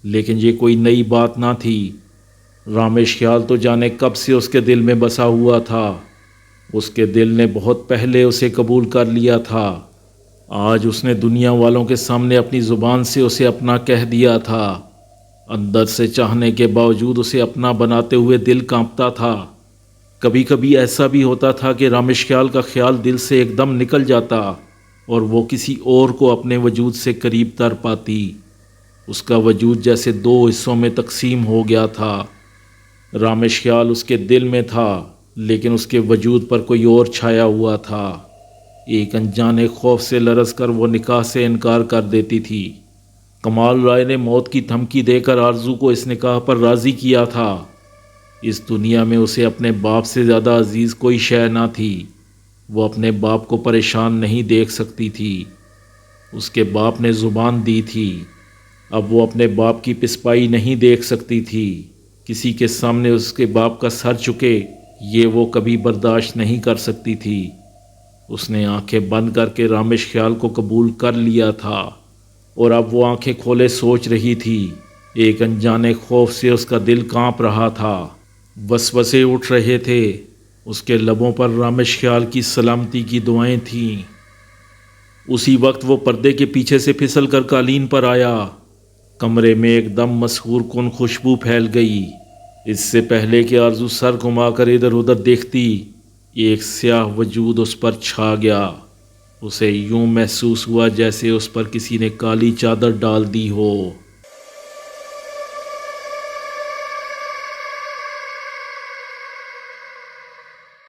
لیکن یہ کوئی نئی بات نہ تھی۔ رامش خیال تو جانے کب سے اس کے دل میں بسا ہوا تھا، اس کے دل نے بہت پہلے اسے قبول کر لیا تھا۔ آج اس نے دنیا والوں کے سامنے اپنی زبان سے اسے اپنا کہہ دیا تھا۔ اندر سے چاہنے کے باوجود اسے اپنا بناتے ہوئے دل کانپتا تھا۔ کبھی کبھی ایسا بھی ہوتا تھا کہ رامش خیال کا خیال دل سے ایک دم نکل جاتا اور وہ کسی اور کو اپنے وجود سے قریب تر پاتی۔ اس کا وجود جیسے دو حصوں میں تقسیم ہو گیا تھا۔ رامش خیال اس کے دل میں تھا، لیکن اس کے وجود پر کوئی اور چھایا ہوا تھا۔ ایک انجانے خوف سے لرز کر وہ نکاح سے انکار کر دیتی تھی۔ کمال رائے نے موت کی دھمکی دے کر آرزو کو اس نکاح پر راضی کیا تھا۔ اس دنیا میں اسے اپنے باپ سے زیادہ عزیز کوئی شے نہ تھی۔ وہ اپنے باپ کو پریشان نہیں دیکھ سکتی تھی۔ اس کے باپ نے زبان دی تھی، اب وہ اپنے باپ کی پسپائی نہیں دیکھ سکتی تھی۔ کسی کے سامنے اس کے باپ کا سر جھکے، یہ وہ کبھی برداشت نہیں کر سکتی تھی۔ اس نے آنکھیں بند کر کے رامش خیال کو قبول کر لیا تھا، اور اب وہ آنکھیں کھولے سوچ رہی تھی۔ ایک انجانے خوف سے اس کا دل کانپ رہا تھا، وسوسے اٹھ رہے تھے۔ اس کے لبوں پر رامش خیال کی سلامتی کی دعائیں تھیں۔ اسی وقت وہ پردے کے پیچھے سے پھسل کر قالین پر آیا۔ کمرے میں ایک دم مسحور کن خوشبو پھیل گئی۔ اس سے پہلے کہ آرزو سر گھما کر ادھر ادھر دیکھتی، ایک سیاہ وجود اس پر چھا گیا۔ اسے یوں محسوس ہوا جیسے اس پر کسی نے کالی چادر ڈال دی ہو۔